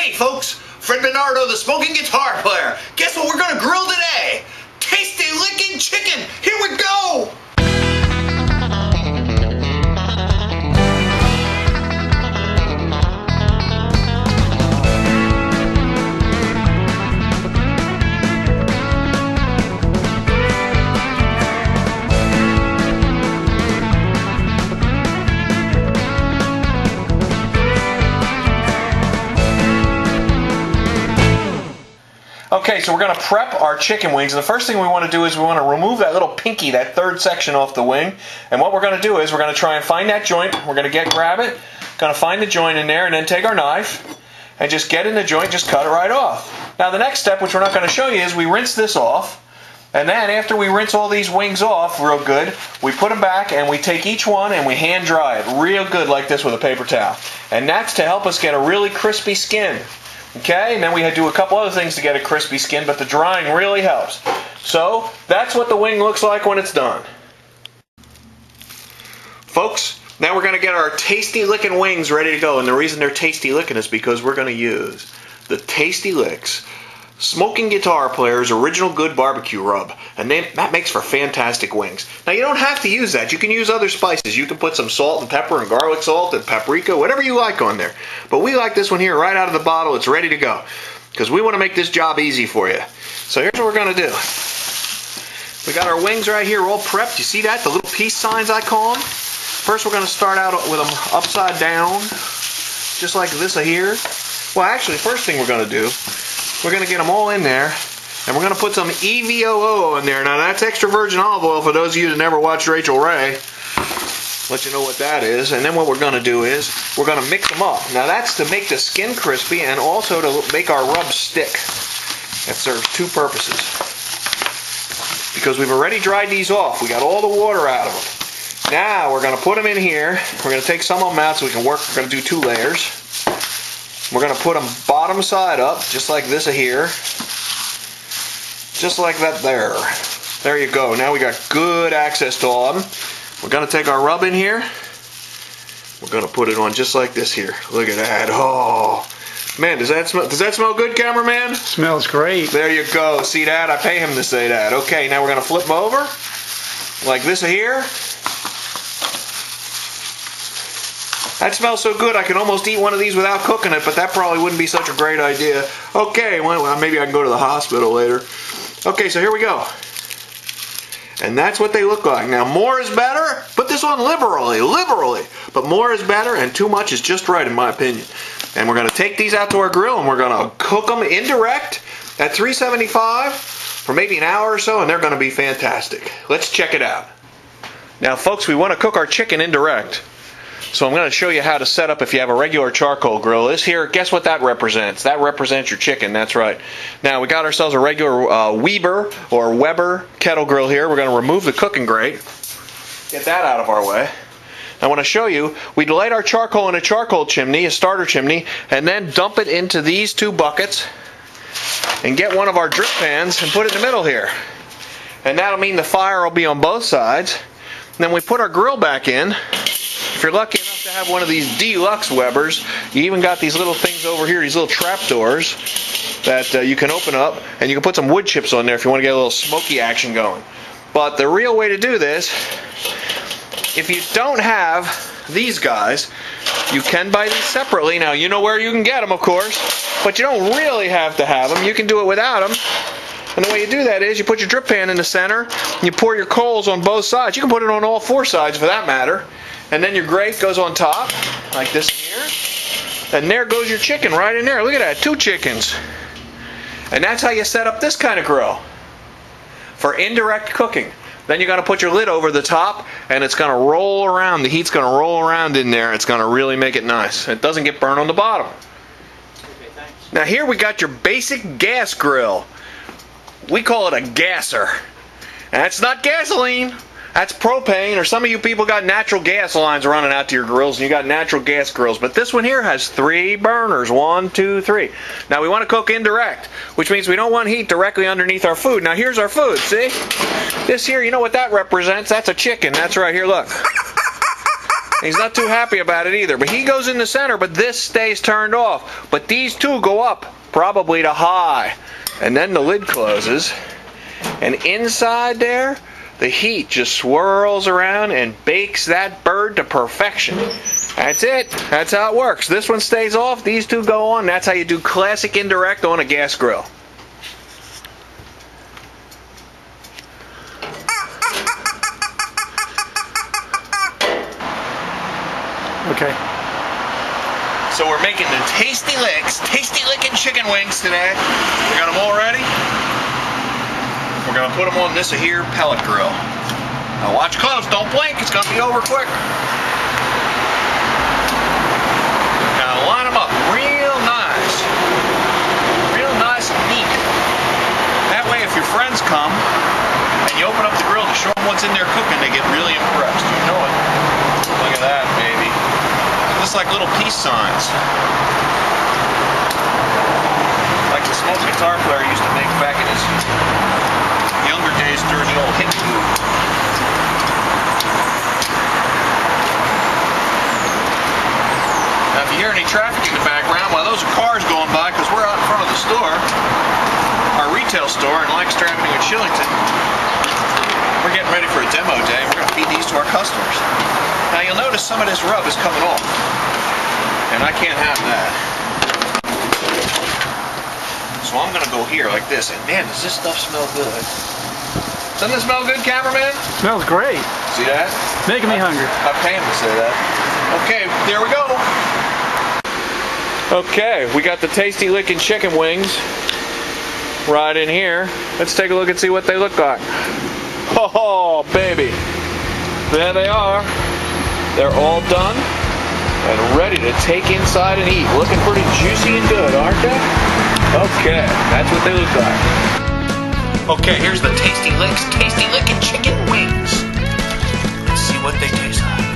Hey folks, Fred Bernardo, the Smoking Guitar Player. Guess what we're gonna grill today? Tasty Licken chicken. Here we go. Okay, so we're going to prep our chicken wings. The first thing we want to do is we want to remove that little pinky, that third section off the wing. And what we're going to do is we're going to try and find that joint. We're going to grab it, going to find the joint in there, and then take our knife and just get in the joint, just cut it right off. Now the next step, which we're not going to show you, is we rinse this off. And then after we rinse all these wings off real good, we put them back and we take each one and we hand dry it real good like this with a paper towel. And that's to help us get a really crispy skin. Okay, and then we do a couple other things to get a crispy skin, but the drying really helps. So, that's what the wing looks like when it's done. Folks, now we're going to get our Tasty Licken wings ready to go, and the reason they're Tasty Licken is because we're going to use the Tasty Licks Smoking Guitar Player's Original Good Barbecue Rub, and that makes for fantastic wings. Now you don't have to use that. You can use other spices. You can put some salt and pepper and garlic salt and paprika, whatever you like on there. But we like this one here right out of the bottle. It's ready to go because we want to make this job easy for you. So here's what we're going to do. We got our wings right here all prepped. You see that? The little peace signs I call them. First we're going to start out with them upside down, just like this here. Well, actually, the first thing we're going to do, we're going to get them all in there, and we're going to put some EVOO in there. Now, that's extra virgin olive oil for those of you that never watched Rachel Ray. Let you know what that is. And then what we're going to do is we're going to mix them up. Now, that's to make the skin crispy and also to make our rub stick. That serves two purposes. Because we've already dried these off. We got all the water out of them. Now, we're going to put them in here. We're going to take some of them out so we can work. We're going to do 2 layers. We're going to put them bottom side up, just like this here. Just like that there. There you go. Now we got good access to all of them. We're going to take our rub in here. We're going to put it on just like this here. Look at that. Oh, man, does that smell good, cameraman? Smells great. There you go. See that? I pay him to say that. Okay, now we're going to flip them over like this here. That smells so good I can almost eat one of these without cooking it, but that probably wouldn't be such a great idea. Okay, well, maybe I can go to the hospital later. Okay, so here we go. And that's what they look like. Now, more is better. Put this on liberally. But more is better, and too much is just right, in my opinion. And we're going to take these out to our grill, and we're going to cook them indirect at 375 for maybe an hour or so, and they're going to be fantastic. Let's check it out. Now, folks, we want to cook our chicken indirect. So I'm going to show you how to set up if you have a regular charcoal grill. This here, guess what that represents? That represents your chicken, that's right. Now we got ourselves a regular Weber or Weber kettle grill here. We're going to remove the cooking grate. Get that out of our way. I want to show you, we light our charcoal in a charcoal chimney, a starter chimney, and then dump it into these 2 buckets and get one of our drip pans and put it in the middle here. And that'll mean the fire will be on both sides. And then we put our grill back in. If you're lucky enough to have one of these deluxe Webers, you even got these little things over here, these little trap doors that you can open up, and you can put some wood chips on there if you want to get a little smoky action going. But the real way to do this, if you don't have these guys, you can buy these separately. Now, you know where you can get them, of course, but you don't really have to have them. You can do it without them. And the way you do that is you put your drip pan in the center, and you pour your coals on both sides. You can put it on all 4 sides for that matter. And then your grate goes on top, like this here. And there goes your chicken right in there. Look at that, 2 chickens. And that's how you set up this kind of grill for indirect cooking. Then you're going to put your lid over the top, and it's going to roll around. The heat's going to roll around in there. It's going to really make it nice. It doesn't get burned on the bottom. Okay, thanks. Now here we got your basic gas grill. We call it a gasser. And that's not gasoline. That's propane, or some of you people got natural gas lines running out to your grills, and you got natural gas grills. But this one here has 3 burners. 1, 2, 3. Now we want to cook indirect, which means we don't want heat directly underneath our food. Now here's our food, see? This here, you know what that represents? That's a chicken. That's right here, look. He's not too happy about it either. But he goes in the center, but this stays turned off. But these two go up, probably to high. And then the lid closes. And inside there, the heat just swirls around and bakes that bird to perfection. That's it. That's how it works. This one stays off, these two go on. That's how you do classic indirect on a gas grill. Okay. So we're making the tasty Licken chicken wings today. We got them all ready. We're gonna put them on this here pellet grill. Now watch close, don't blink, it's gonna be over quick. Now line them up real nice and neat. That way if your friends come and you open up the grill to show them what's in there cooking, they get really impressed. You know it. Look at that, baby. Just like little peace signs. Like the SmokinGuitarPlayer used to make back in his younger days during the old hippie boom. Now if you hear any traffic in the background, well those are cars going by because we're out in front of the store, our retail store in Lancaster Avenue in Shillington. We're getting ready for a demo day. We're going to feed these to our customers. Now you'll notice some of this rub is coming off, and I can't have that. So I'm going to go here like this, and man, does this stuff smell good. Doesn't it smell good, cameraman? Smells great. See that? Making me hungry. I pay him to say that. Okay, there we go. Okay, we got the tasty Licken chicken wings right in here. Let's take a look and see what they look like. Oh, baby. There they are. They're all done and ready to take inside and eat. Looking pretty juicy and good, aren't they? Okay, that's what they look like. Okay, here's the tasty Licken chicken wings. Let's see what they taste like.